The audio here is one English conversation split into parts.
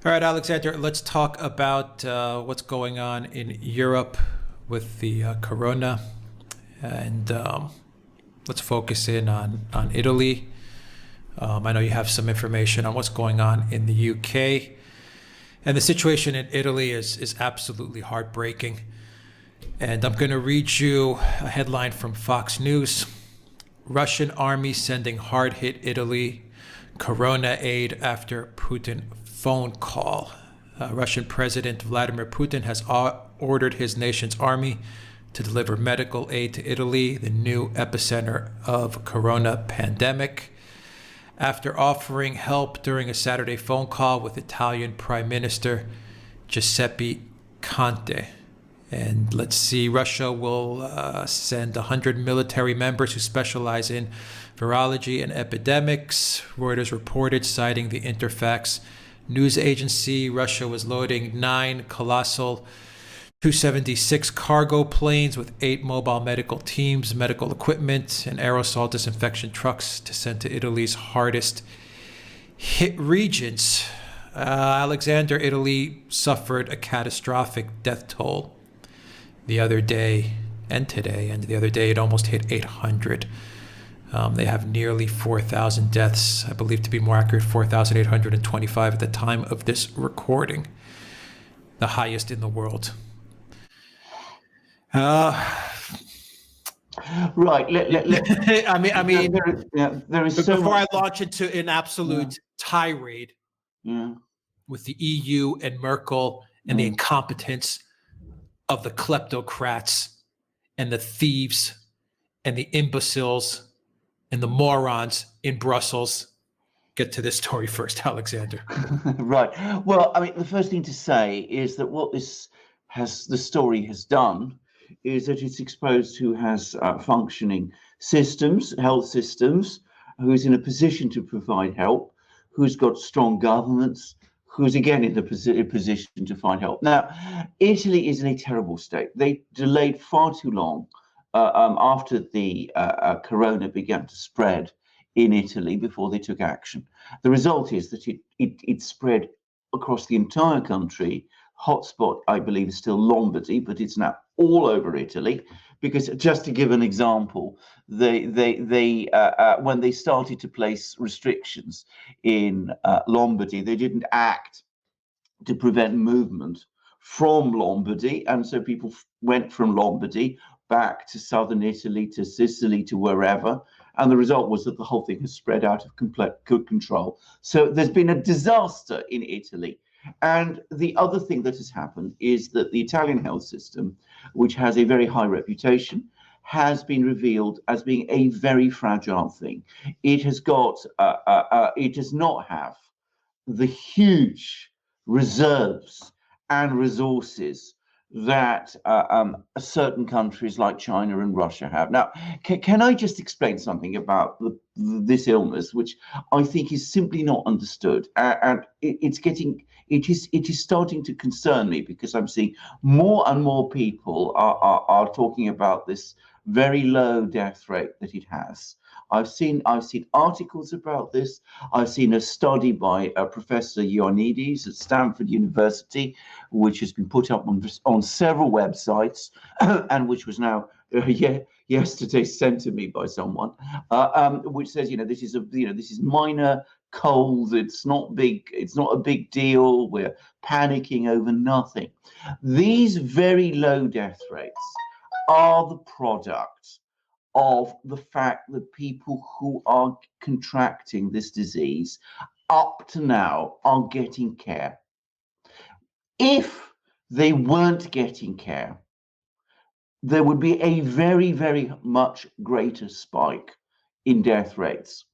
All right, Alexander, let's talk about what's going on in Europe with the corona. And let's focus in on Italy. I know you have some information on what's going on in the UK. And the situation in Italy is absolutely heartbreaking. And I'm going to read you a headline from Fox News. Russian army sending hard-hit Italy corona aid after Putin phone call. Russian President Vladimir Putin has ordered his nation's army to deliver medical aid to Italy, the new epicenter of corona pandemic, after offering help during a Saturday phone call with Italian Prime Minister Giuseppe Conte. And let's see, Russia will send 100 military members who specialize in virology and epidemics. Reuters reported, citing the Interfax news agency. Russia was loading 9 colossal 276 cargo planes with 8 mobile medical teams, medical equipment, and aerosol disinfection trucks to send to Italy's hardest hit regions. Alexander, Italy suffered a catastrophic death toll the other day and today, and the other day it almost hit 800. They have nearly 4,000 deaths, I believe to be more accurate, 4,825 at the time of this recording, the highest in the world. Right. I mean, there is so before much. I launch into an absolute tirade with the EU and Merkel and the incompetence of the kleptocrats and the thieves and the imbeciles and the morons in Brussels. Get to this story first, Alexander. Right. Well, I mean, the first thing to say is that what the story has done is that it's exposed who has functioning systems, health systems, who's in a position to provide help, who's got strong governments, who's again in the position to find help. Now, Italy is in a terrible state. They delayed far too long after the corona began to spread in Italy before they took action. The result is that it spread across the entire country. Hotspot, I believe, is still Lombardy, but it's now all over Italy. Because just to give an example, they when they started to place restrictions in Lombardy, they didn't act to prevent movement from Lombardy, and so people went from Lombardy back to southern Italy, to Sicily, to wherever, and the result was that the whole thing has spread out of complete control. So there's been a disaster in Italy. And the other thing that has happened is that the Italian health system, which has a very high reputation, has been revealed as being a very fragile thing. It has got, it does not have the huge reserves and resources that certain countries like China and Russia have. Now, can I just explain something about this illness, which I think is simply not understood, and it is starting to concern me, because I'm seeing more and more people are talking about this very low death rate that it has. I've seen articles about this. I've seen a study by Professor Ioannidis at Stanford University, which has been put up on several websites, and which was now yesterday sent to me by someone, which says, this is minor cold. It's not big. It's not a big deal. We're panicking over nothing. These very low death rates are the product of the fact that people who are contracting this disease up to now are getting care. If they weren't getting care, there would be a very, very much greater spike in death rates.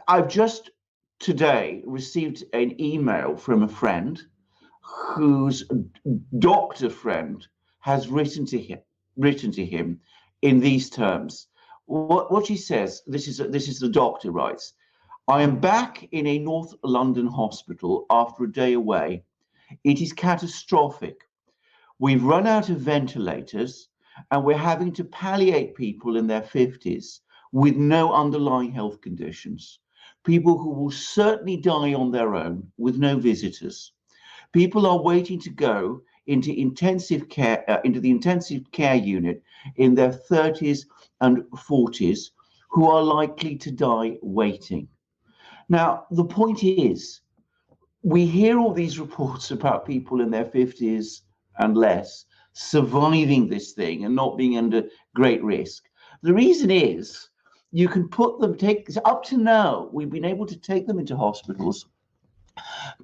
I've just today received an email from a friend whose doctor friend has written to him in these terms. What she says, this is the doctor writes: I am back in a North London hospital after a day away. It is catastrophic. We've run out of ventilators, and we're having to palliate people in their 50s with no underlying health conditions. people who will certainly die on their own with no visitors. People are waiting to go into the intensive care unit in their 30s and 40s, who are likely to die waiting. Now, the point is, we hear all these reports about people in their 50s and less surviving this thing and not being under great risk. The reason is you can up to now, we've been able to take them into hospitals,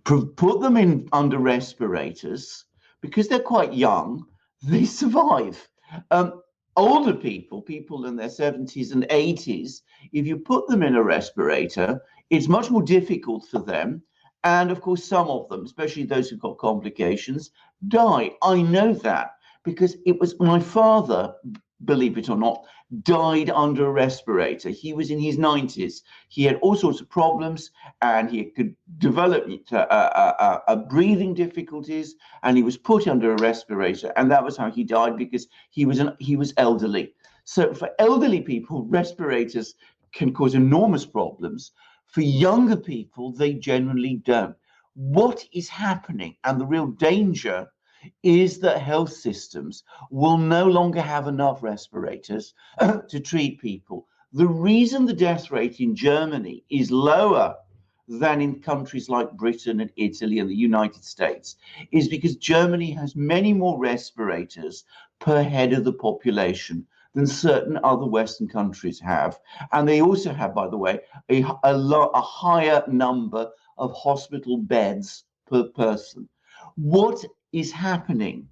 put them in under respirators. Because they're quite young, they survive. Older people in their 70s and 80s, if you put them in a respirator, it's much more difficult for them. And of course, some of them, especially those who've got complications, die. I know that because it was my father, believe it or not, died under a respirator. He was in his 90s. He had all sorts of problems and he could develop breathing difficulties, and he was put under a respirator. And that was how he died, because he was elderly. So for elderly people, respirators can cause enormous problems. For younger people, they generally don't. What is happening, and the real danger, is that health systems will no longer have enough respirators to treat people. The reason the death rate in Germany is lower than in countries like Britain and Italy and the United States is because Germany has many more respirators per head of the population than certain other Western countries have. And they also have, by the way, a higher number of hospital beds per person. What is happening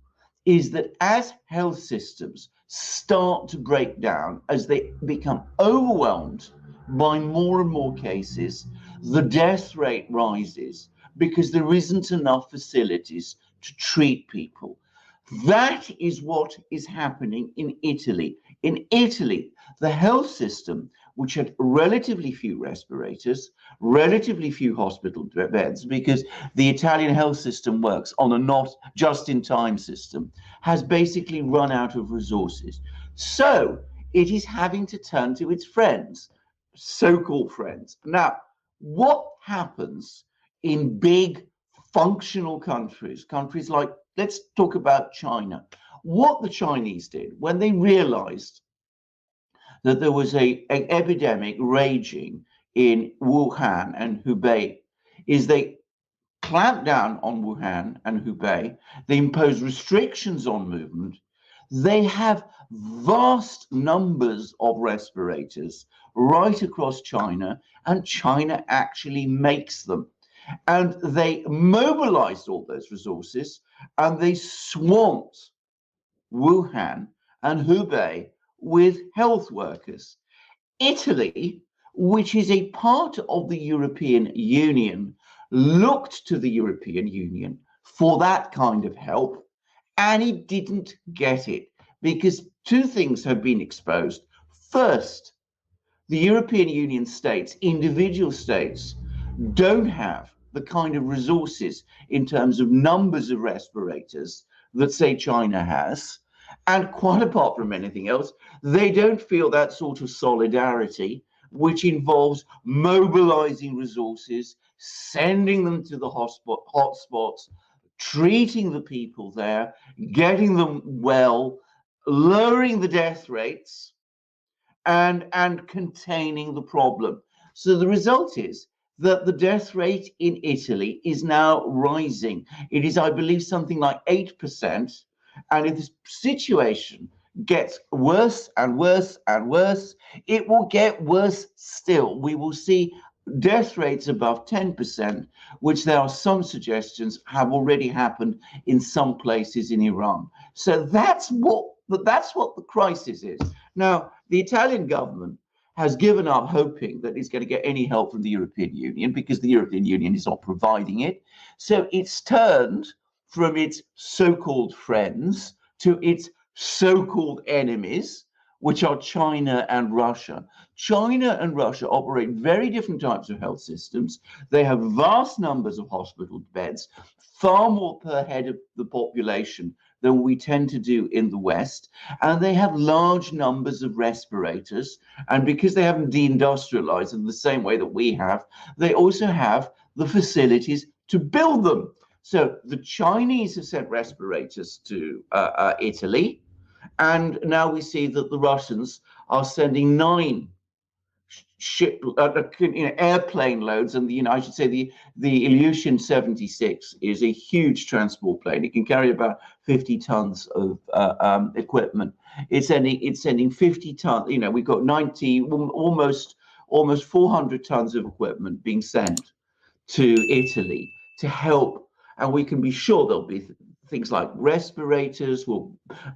is that as health systems start to break down, as they become overwhelmed by more and more cases, the death rate rises because there isn't enough facilities to treat people. That is what is happening in Italy. In Italy, the health system, which had relatively few respirators, relatively few hospital beds, because the Italian health system works on a not just-in-time system, has basically run out of resources. So it is having to turn to its friends, so-called friends. Now, what happens in big functional countries like, let's talk about China. What the Chinese did when they realized that there was an epidemic raging in Wuhan and Hubei is they clamped down on Wuhan and Hubei. They imposed restrictions on movement. They have vast numbers of respirators right across China, and China actually makes them. And they mobilized all those resources and they swamped Wuhan and Hubei with health workers. Italy, which is a part of the European Union, looked to the European Union for that kind of help, and it didn't get it because two things have been exposed. First, the European Union states, individual states, don't have the kind of resources in terms of numbers of respirators that, say, China has. And quite apart from anything else, they don't feel that sort of solidarity, which involves mobilizing resources, sending them to the hotspots, treating the people there, getting them well, lowering the death rates, and containing the problem. So the result is that the death rate in Italy is now rising. It is, I believe, something like 8%. And if this situation gets worse and worse and worse, it will get worse still. We will see death rates above 10%, which there are some suggestions have already happened in some places in Iran. So that's what the crisis is. Now, the Italian government has given up hoping that it's going to get any help from the European Union because the European Union is not providing it. So it's turned from its so-called friends to its so-called enemies, which are China and Russia. China and Russia operate very different types of health systems. They have vast numbers of hospital beds, far more per head of the population than we tend to do in the West. And they have large numbers of respirators. And because they haven't deindustrialized in the same way that we have, they also have the facilities to build them. So the Chinese have sent respirators to Italy. And now we see that the Russians are sending 9 airplane loads, and I should say the Ilyushin 76 is a huge transport plane. It can carry about 50 tons of equipment. It's sending 50 tons. We've got 90, almost 400 tons of equipment being sent to Italy to help, and we can be sure there'll be things like respirators,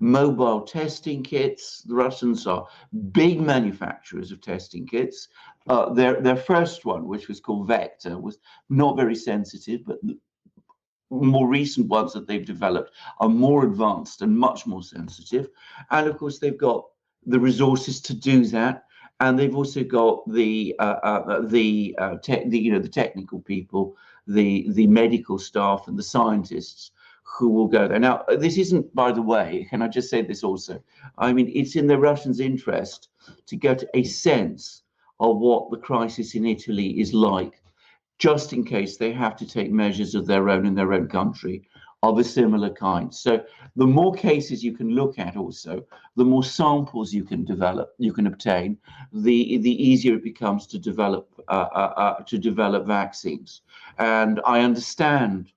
mobile testing kits. The Russians are big manufacturers of testing kits. Their first one, which was called Vector, was not very sensitive, but the more recent ones that they've developed are more advanced and much more sensitive. And of course, they've got the resources to do that, and they've also got the technical people, the medical staff, and the scientists who will go there. Now, this isn't, by the way, can I just say this also? I mean, it's in the Russians' interest to get a sense of what the crisis in Italy is like, just in case they have to take measures of their own in their own country of a similar kind. So the more cases you can look at also, the more samples you can obtain, the easier it becomes to develop vaccines. And I understand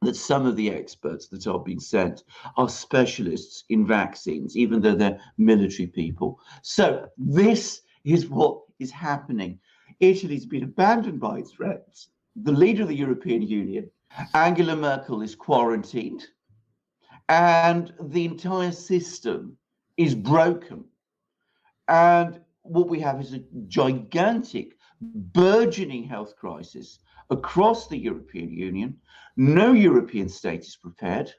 that some of the experts that are being sent are specialists in vaccines, even though they're military people. So this is what is happening. Italy's been abandoned by its friends. The leader of the European Union, Angela Merkel, is quarantined, and the entire system is broken. And what we have is a gigantic, burgeoning health crisis across the European Union. No European state is prepared.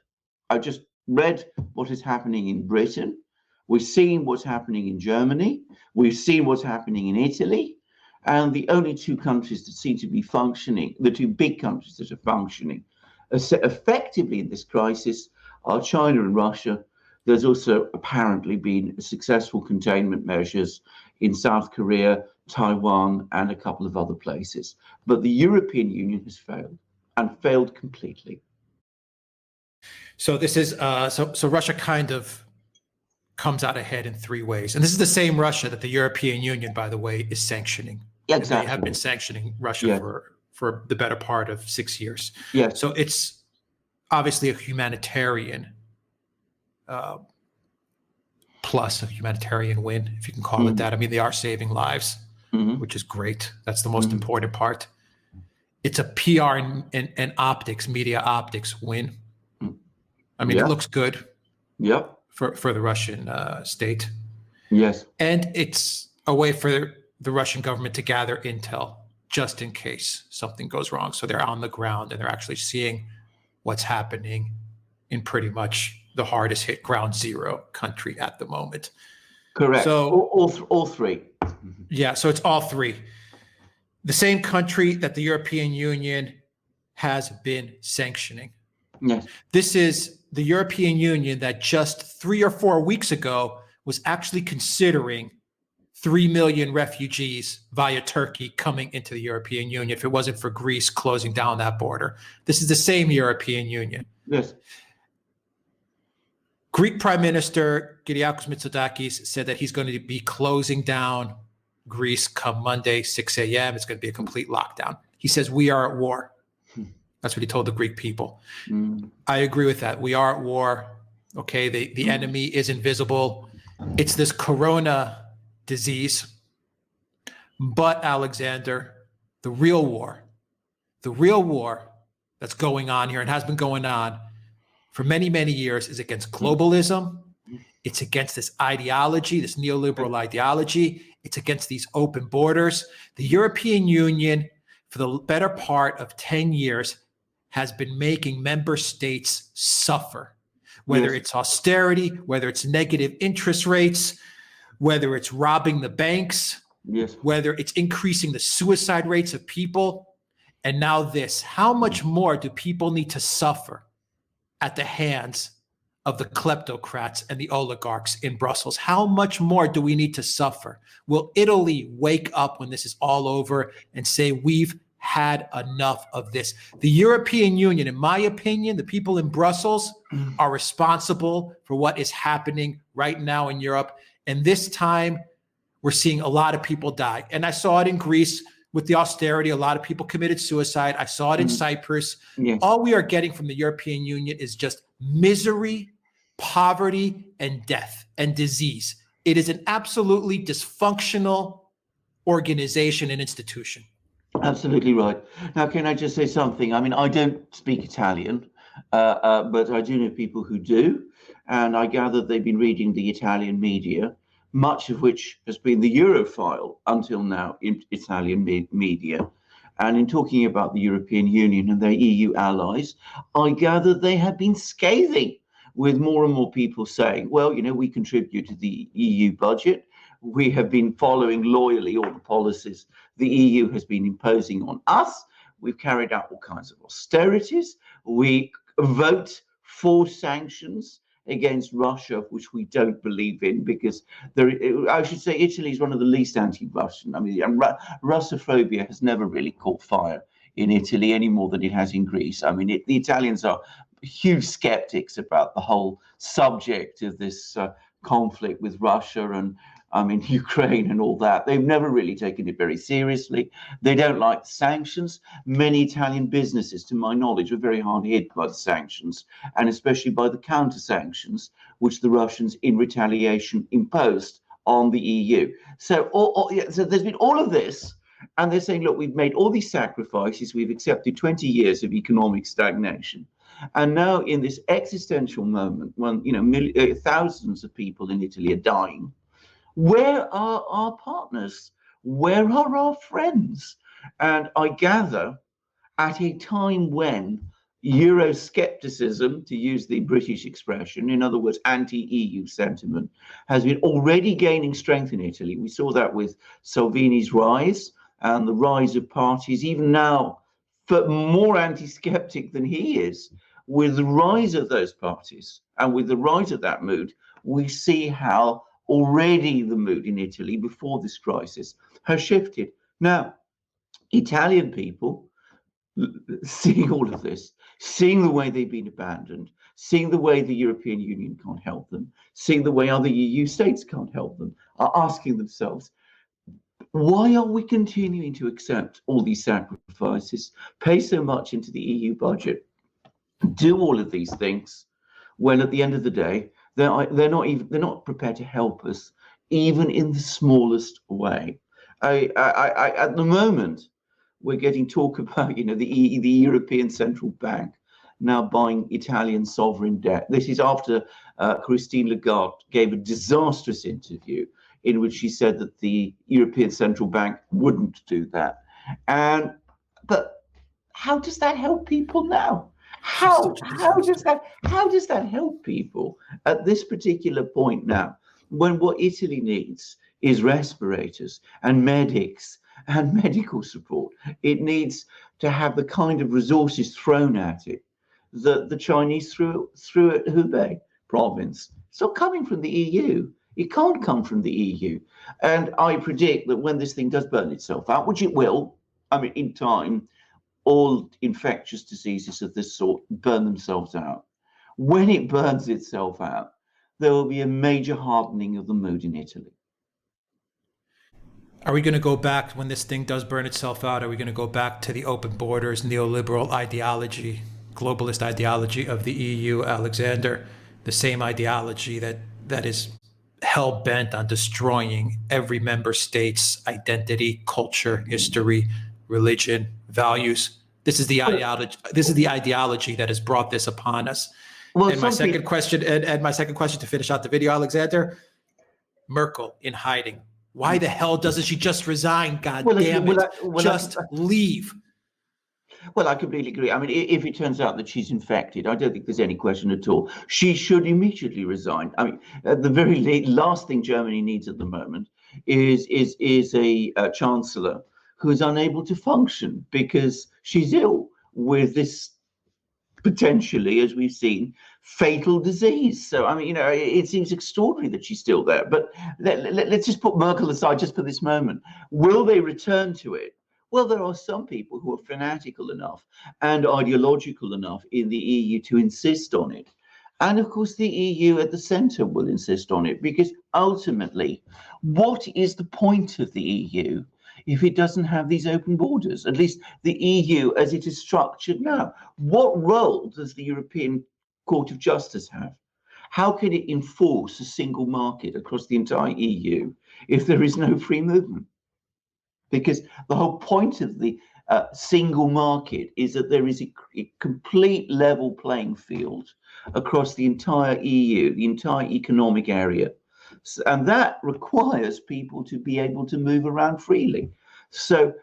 I just read what is happening in Britain. We've seen what's happening in Germany. We've seen what's happening in Italy. And the only 2 countries that seem to be functioning, the 2 big countries that are functioning effectively in this crisis, are China and Russia. There's also apparently been successful containment measures in South Korea, Taiwan, and a couple of other places. But the European Union has failed, and failed completely. So this is so Russia kind of comes out ahead in 3 ways, and this is the same Russia that the European Union, by the way, is sanctioning. Exactly. They have been sanctioning Russia Yes. for the better part of 6 years. Yes. So it's obviously a humanitarian plus, a humanitarian win, if you can call it that. I mean, they are saving lives, which is great. That's the most important part. It's a PR and optics, media optics win. I mean, it looks good. Yep. For the Russian state. Yes. And it's a way for the Russian government to gather intel just in case something goes wrong. So they're on the ground and they're actually seeing what's happening in pretty much the hardest hit ground zero country at the moment. Correct. So all 3. Yeah, so it's all 3. The same country that the European Union has been sanctioning. Yes. This is the European Union that just 3 or 4 weeks ago was actually considering 3 million refugees via Turkey coming into the European Union if it wasn't for Greece closing down that border. This is the same European Union. Yes. Greek Prime Minister Kyriakos Mitsotakis said that he's going to be closing down Greece come Monday, 6 a.m. It's going to be a complete lockdown. He says, we are at war. That's what he told the Greek people. I agree with that. We are at war. Okay, the enemy is invisible. It's this corona disease. But Alexander, the real war that's going on here and has been going on for many, many years is against globalism. It's against this ideology, this neoliberal ideology. It's against these open borders. The European Union, for the better part of 10 years, has been making member states suffer, whether it's austerity, whether it's negative interest rates, whether it's robbing the banks, whether it's increasing the suicide rates of people. And now this, how much more do people need to suffer at the hands of the kleptocrats and the oligarchs in Brussels? How much more do we need to suffer? Will Italy wake up when this is all over and say, we've had enough of this? The European Union, in my opinion, the people in Brussels are responsible for what is happening right now in Europe. And this time, we're seeing a lot of people die. And I saw it in Greece with the austerity. A lot of people committed suicide. I saw it in Cyprus. Yes. All we are getting from the European Union is just misery, poverty, and death and disease. It is an absolutely dysfunctional organization and institution. Absolutely right. Now, can I just say something? I mean, I don't speak Italian, but I do know people who do. And I gather they've been reading the Italian media, much of which has been the Europhile until now in Italian media. And in talking about the European Union and their EU allies, I gather they have been scathing, with more and more people saying, well, you know, we contribute to the EU budget. We have been following loyally all the policies the EU has been imposing on us. We've carried out all kinds of austerities. We vote for sanctions against Russia, which we don't believe in, because I should say Italy is one of the least anti-Russian. I mean, Russophobia has never really caught fire in Italy any more than it has in Greece. I mean, the Italians are huge skeptics about the whole subject of this conflict with Russia and Ukraine and all that. They've never really taken it very seriously. They don't like the sanctions. Many Italian businesses, to my knowledge, are very hard hit by the sanctions, and especially by the counter sanctions, which the Russians in retaliation imposed on the EU. So there's been all of this, and they're saying, look, we've made all these sacrifices. We've accepted 20 years of economic stagnation. And now in this existential moment, when thousands of people in Italy are dying, where are our partners? Where are our friends? And I gather at a time when Euroscepticism, to use the British expression, in other words, anti-EU sentiment, has been already gaining strength in Italy. We saw that with Salvini's rise and the rise of parties, even now, but more anti-skeptic than he is. With the rise of those parties and with the rise of that mood, we see how already the mood in Italy before this crisis has shifted. Now, Italian people, seeing all of this, seeing the way they've been abandoned, seeing the way the European Union can't help them, seeing the way other EU states can't help them, are asking themselves, why are we continuing to accept all these sacrifices, pay so much into the EU budget, do all of these things, when at the end of the day, they're not prepared to help us, even in the smallest way. At the moment, we're getting talk about the European Central Bank now buying Italian sovereign debt. This is after Christine Lagarde gave a disastrous interview in which she said that the European Central Bank wouldn't do that. But how does that help people now? How does that help people at this particular point now, when what Italy needs is respirators and medics and medical support? It needs to have the kind of resources thrown at it that the Chinese threw at Hubei province. It's not coming from the EU. It can't come from the EU. And I predict that when this thing does burn itself out, which it will, in time, all infectious diseases of this sort burn themselves out. When it burns itself out, there will be a major hardening of the mood in Italy. Are we going to go back, when this thing does burn itself out, are we going to go back to the open borders, neoliberal ideology, globalist ideology of the EU, Alexander? The same ideology that is hell-bent on destroying every member state's identity, culture, history, religion, values. This is the ideology. This is the ideology that has brought this upon us. Well, and my second question to finish out the video, Alexander, Merkel in hiding. Why the hell doesn't she just resign? God damn it! Just leave. Well, I completely agree. If it turns out that she's infected, I don't think there's any question at all. She should immediately resign. The very last thing Germany needs at the moment is a chancellor who is unable to function because she's ill with this potentially, as we've seen, fatal disease. So, I mean, you know, it seems extraordinary that she's still there. But let's just put Merkel aside just for this moment. Will they return to it? Well, there are some people who are fanatical enough and ideological enough in the EU to insist on it. And of course, the EU at the centre will insist on it, because ultimately, what is the point of the EU if it doesn't have these open borders? At least the EU as it is structured now. What role does the European Court of Justice have? How can it enforce a single market across the entire EU if there is no free movement? Because the whole point of the single market is that there is a complete level playing field across the entire EU, the entire economic area. And that requires people to be able to move around freely. So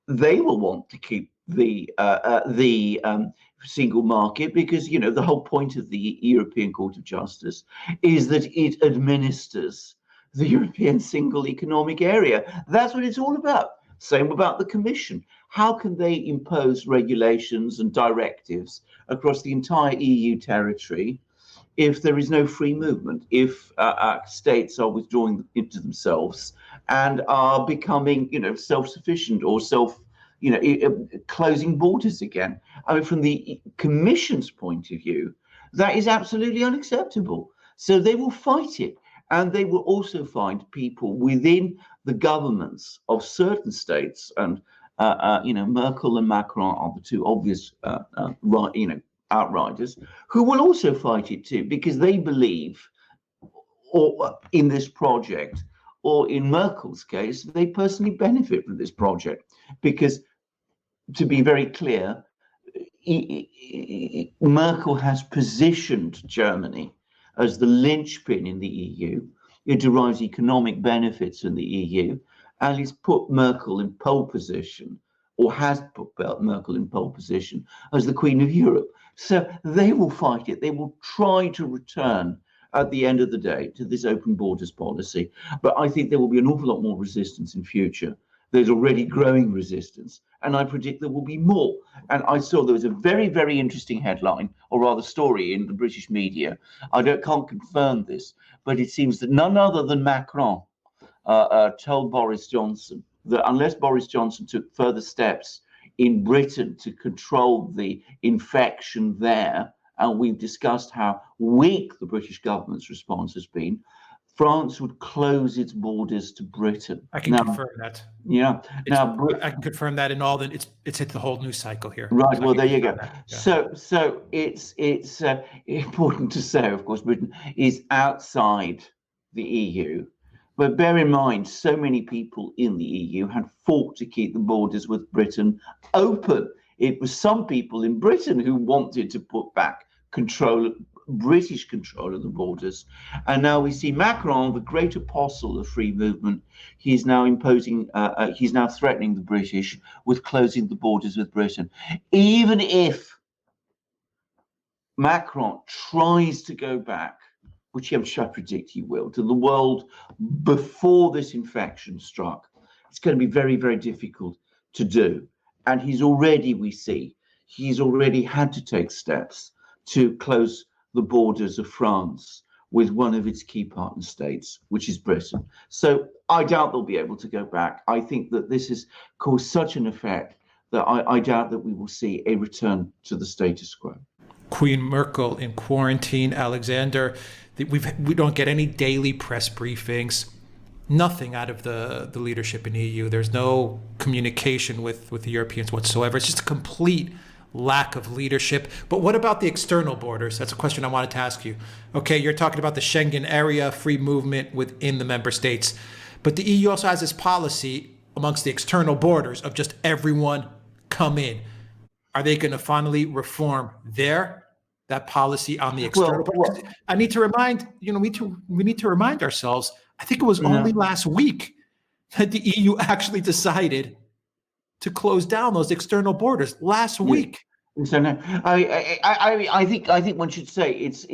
they will want to keep the single market, because, you know, the whole point of the European Court of Justice is that it administers the European single economic area. That's what it's all about. Same about the Commission. How can they impose regulations and directives across the entire EU territory if there is no free movement, if states are withdrawing into themselves and are becoming, you know, self-sufficient or closing borders again? I mean, from the Commission's point of view, that is absolutely unacceptable. So they will fight it. And they will also find people within the governments of certain states, and Merkel and Macron are the two obvious outriders, who will also fight it too, because they believe, or in this project, or in Merkel's case, they personally benefit from this project. Because, to be very clear, Merkel has positioned Germany as the linchpin in the EU. It derives economic benefits in the EU, and it's put Merkel in pole position, or has put Merkel in pole position as the Queen of Europe. So they will fight it. They will try to return at the end of the day to this open borders policy. But I think there will be an awful lot more resistance in future. There's already growing resistance, and I predict there will be more. And I saw there was a very, very interesting headline, or rather story, in the British media. I can't confirm this, but it seems that none other than Macron told Boris Johnson that unless Boris Johnson took further steps in Britain to control the infection there, and we've discussed how weak the British government's response has been, France would close its borders to Britain. I can confirm that. Yeah. I can confirm that in all the it's hit the whole news cycle here. Right. So well, there you go. Yeah. So it's important to say, of course, Britain is outside the EU. But bear in mind, so many people in the EU had fought to keep the borders with Britain open. It was some people in Britain who wanted to put back British control of the borders. And now we see Macron, the great apostle of free movement. He's now he's now threatening the British with closing the borders with Britain. Even if Macron tries to go back, which I predict he will, to the world before this infection struck, it's going to be very, very difficult to do. And he's already had to take steps to close the borders of France with one of its key partner states, which is Britain. So I doubt they'll be able to go back. I think that this has caused such an effect that I doubt that we will see a return to the status quo. Queen Merkel in quarantine. Alexander, we don't get any daily press briefings, nothing out of the leadership in the EU. There's no communication with the Europeans whatsoever. It's just a complete lack of leadership. But what about the external borders? That's a question I wanted to ask you. Okay, you're talking about the Schengen area, free movement within the member states. But the EU also has this policy amongst the external borders of just everyone come in. Are they going to finally reform that policy on the external borders? I need to remind, we need to remind ourselves, I think it was only last week that the EU actually decided to close down those external borders last week. So no, I think one should say its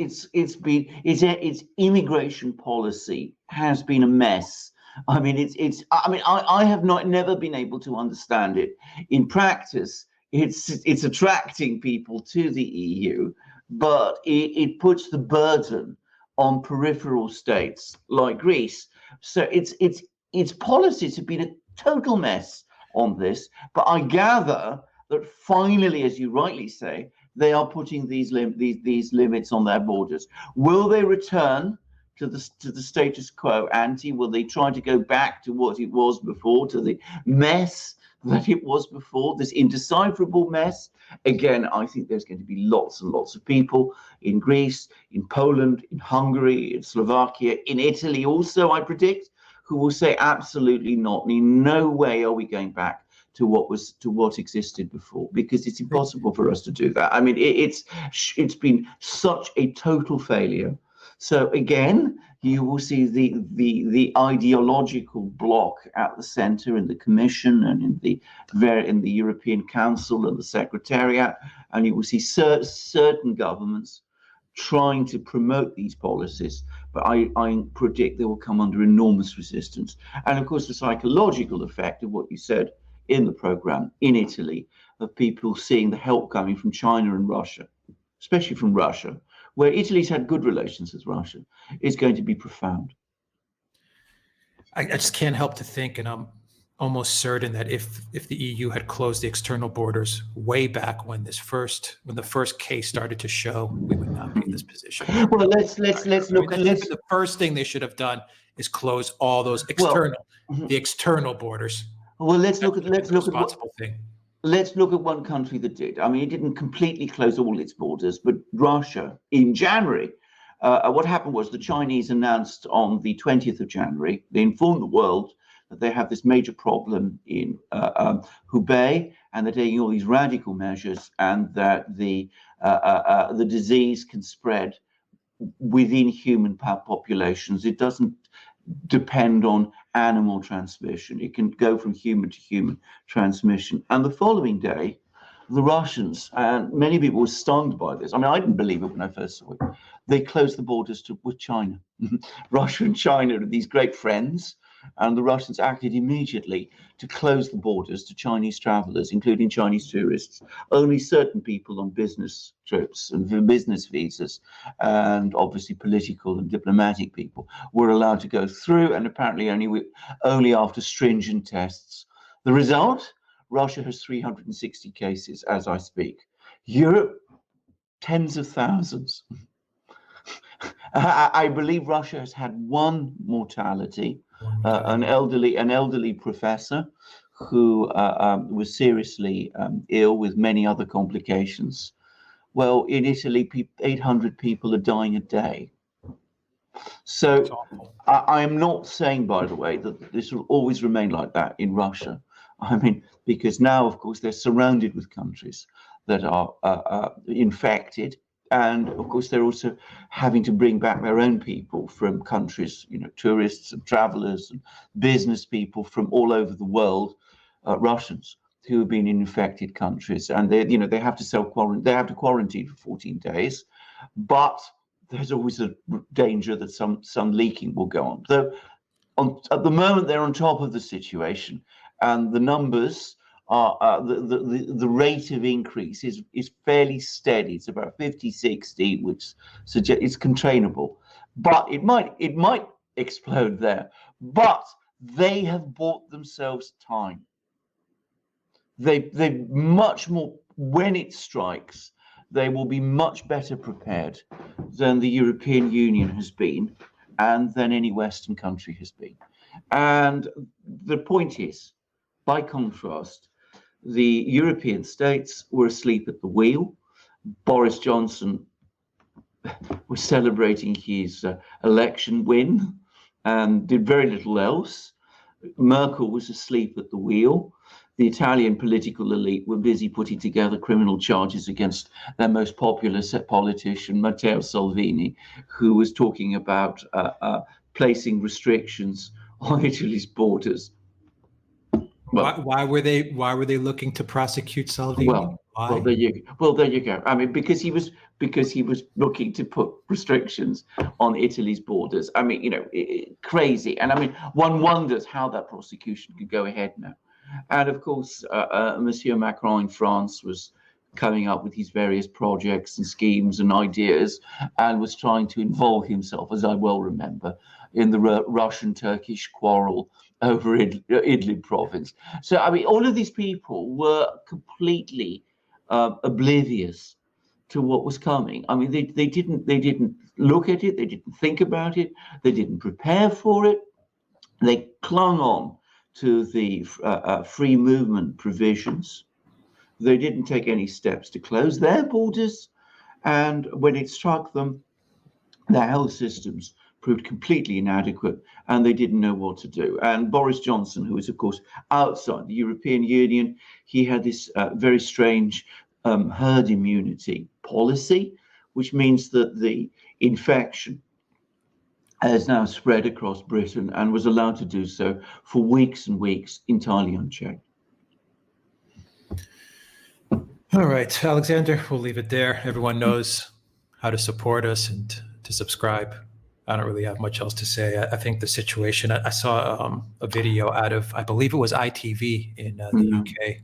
immigration policy has been a mess. I mean, I have never been able to understand it. In practice, it's attracting people to the EU, but it puts the burden on peripheral states like Greece. So its policies have been a total mess on this. But I gather that finally, as you rightly say, they are putting these limits on their borders. Will they return to the status quo ante? Will they try to go back to what it was before, to the mess that it was before, this indecipherable mess? Again, I think there's going to be lots and lots of people in Greece, in Poland, in Hungary, in Slovakia, in Italy also, I predict, who will say absolutely not. In no way are we going back to what existed before, because it's impossible for us to do that. I mean, it's been such a total failure. So again, you will see the ideological bloc at the centre in the Commission and in the European Council and the Secretariat, and you will see certain governments trying to promote these policies, but I predict they will come under enormous resistance. And of course, the psychological effect of what you said in the programme in Italy, of people seeing the help coming from China and Russia, especially from Russia, where Italy's had good relations with Russia, is going to be profound. I just can't help to think, and I'm almost certain that if the EU had closed the external borders way back when the first case started to show, we would not be in this position. Well, let's look at the first thing they should have done is close all those the external borders. Well, let's look at one country that did. I mean, it didn't completely close all its borders, but Russia in January. What happened was the Chinese announced on the 20th of January, they informed the world that they have this major problem in Hubei, and they're taking all these radical measures, and that the disease can spread within human populations. It doesn't depend on animal transmission. It can go from human to human transmission. And the following day, the Russians, and many people were stunned by this. I mean, I didn't believe it when I first saw it. They closed the borders with China. Russia and China are these great friends, and the Russians acted immediately to close the borders to Chinese travelers, including Chinese tourists. Only certain people on business trips and business visas, and obviously political and diplomatic people, were allowed to go through, and apparently only after stringent tests. The result? Russia has 360 cases as I speak. Europe, tens of thousands. I believe Russia has had one mortality, an elderly professor who was seriously ill with many other complications. Well, in Italy, 800 people are dying a day. So I am not saying, by the way, that this will always remain like that in Russia. I mean, because now, of course, they're surrounded with countries that are infected. And of course, they're also having to bring back their own people from countries, tourists and travelers and business people from all over the world, Russians who have been in infected countries, and they have to they have to quarantine for 14 days, but there's always a danger that some leaking will go on. So at the moment, they're on top of the situation, and the numbers are the rate of increase is fairly steady. It's about 50-60, which suggests it's containable, but it might explode there. But they have bought themselves time. They much more, when it strikes, they will be much better prepared than the European Union has been, and than any Western country has been. And the point is, by contrast, the European states were asleep at the wheel. Boris Johnson was celebrating his election win and did very little else. Merkel was asleep at the wheel. The Italian political elite were busy putting together criminal charges against their most popular politician, Matteo Salvini, who was talking about placing restrictions on Italy's borders. Why were they looking to prosecute Salvini? Well, there you go. I mean, because he was looking to put restrictions on Italy's borders. I mean, crazy. And I mean, one wonders how that prosecution could go ahead now. And of course, Monsieur Macron in France was coming up with his various projects and schemes and ideas, and was trying to involve himself, as I well remember, in the Russian-Turkish quarrel over Idlib province. So, I mean, all of these people were completely oblivious to what was coming. I mean, they didn't look at it, they didn't think about it, they didn't prepare for it. They clung on to the free movement provisions. They didn't take any steps to close their borders, and when it struck them, their health systems proved completely inadequate, and they didn't know what to do. And Boris Johnson, who is of course outside the European Union, he had this very strange herd immunity policy, which means that the infection has now spread across Britain and was allowed to do so for weeks and weeks entirely unchecked. All right, Alexander, we'll leave it there. Everyone knows how to support us and to subscribe. I don't really have much else to say. I think the situation, I saw a video out of, I believe it was ITV in the UK.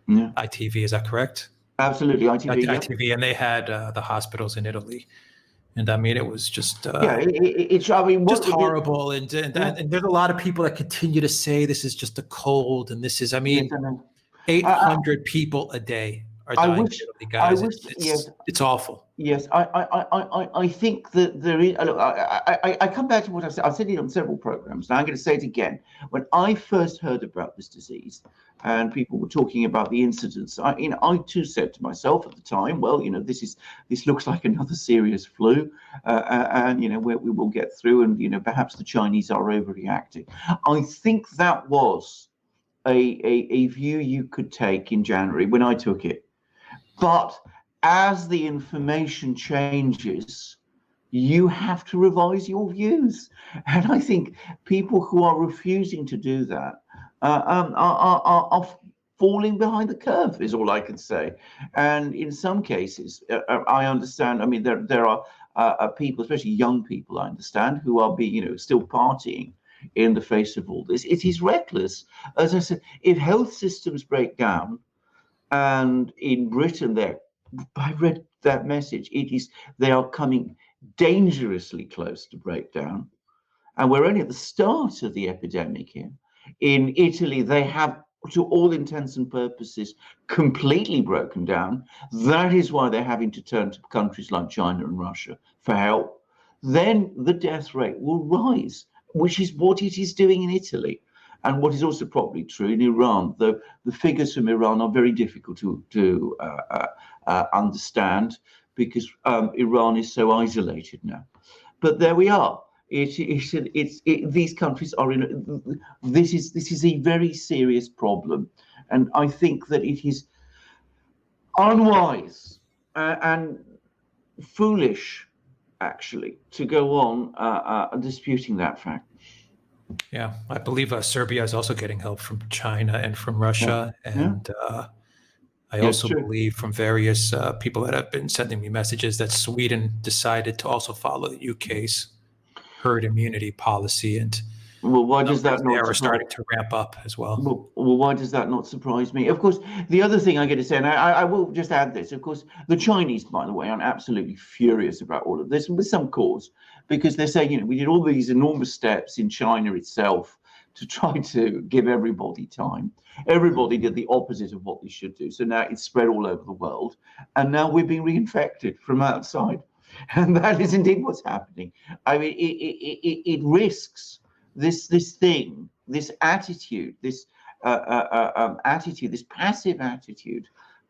Yeah. ITV, is that correct? Absolutely, ITV. ITV, and they had the hospitals in Italy. And I mean, it was just it's I mean, just horrible. And there's a lot of people that continue to say this is just a cold, and this is, I mean, 800 people a day are dying in Italy, guys. It's awful. Yes, I think that there is. Look, I come back to what I've said. I've said it on several programs. Now I'm going to say it again. When I first heard about this disease, and people were talking about the incidence, I too said to myself at the time, well, this looks like another serious flu, and we will get through, and perhaps the Chinese are overreacting. I think that was a view you could take in January when I took it, but as the information changes, you have to revise your views. And I think people who are refusing to do that are falling behind the curve, is all I can say. And in some cases, I understand, I mean, there are people, especially young people, I understand, who are still partying in the face of all this. It is reckless. As I said, if health systems break down, and in Britain I read that message. They are coming dangerously close to breakdown, and we're only at the start of the epidemic here. In Italy, they have, to all intents and purposes, completely broken down. That is why they're having to turn to countries like China and Russia for help. Then the death rate will rise, which is what it is doing in Italy. And what is also probably true in Iran, though the figures from Iran are very difficult to understand, because Iran is so isolated now. But there we are. These countries are in. This is a very serious problem, and I think that it is unwise and foolish, actually, to go on disputing that fact. Yeah, I believe Serbia is also getting help from China and from Russia. And I also believe from various people that have been sending me messages that Sweden decided to also follow the UK's herd immunity policy. And well, why does that not? They are starting to ramp up as well. Well, why does that not surprise me? Of course, the other thing I get to say, and I will just add this, of course, the Chinese, by the way, are absolutely furious about all of this, and with some cause, because they're saying, we did all these enormous steps in China itself to try to give everybody time. Everybody did the opposite of what they should do. So now it's spread all over the world, and now we're being reinfected from outside. And that is indeed what's happening. I mean, it risks this thing, this attitude, this attitude, this passive attitude,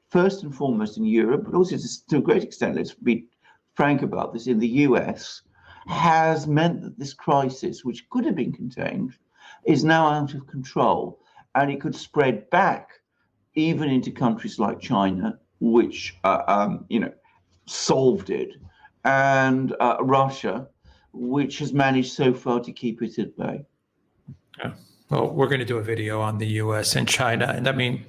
first and foremost in Europe, but also to a great extent, let's be frank about this, in the US, has meant that this crisis, which could have been contained, is now out of control, and it could spread back even into countries like China, which solved it, and Russia, which has managed so far to keep it at bay. Yeah. Well, we're going to do a video on the US and China, and I mean,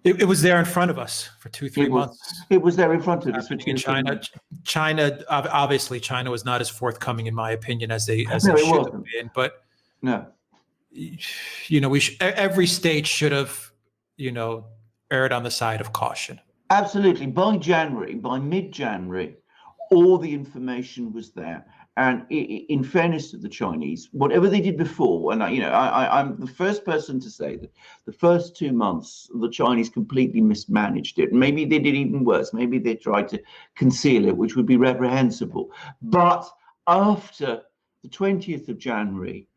it was there in front of us for 2-3 months. It was there in front of us. In China, obviously, China was not as forthcoming, in my opinion, as they should have been. But no, every state should have, erred on the side of caution. Absolutely. By mid-January, all the information was there. And in fairness to the Chinese, whatever they did before, and I'm the first person to say that the first 2 months, the Chinese completely mismanaged it. Maybe they did even worse. Maybe they tried to conceal it, which would be reprehensible. But after the 20th of January,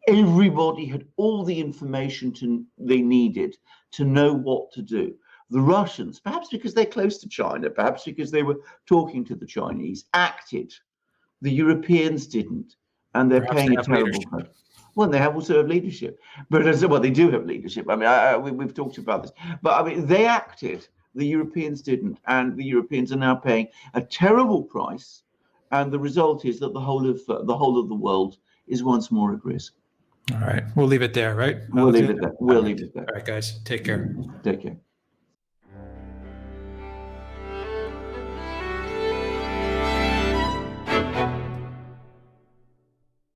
everybody had all the information they needed to know what to do. The Russians, perhaps because they're close to China, perhaps because they were talking to the Chinese, acted. The Europeans didn't, and they're Perhaps paying they a terrible price. Well, they have also have leadership, but they do have leadership. I mean, we've talked about this, but I mean, they acted. The Europeans didn't, and the Europeans are now paying a terrible price. And the result is that the whole of the world is once more at risk. All right, we'll leave it there, right? We'll leave it there. All right, guys, take care. Take care.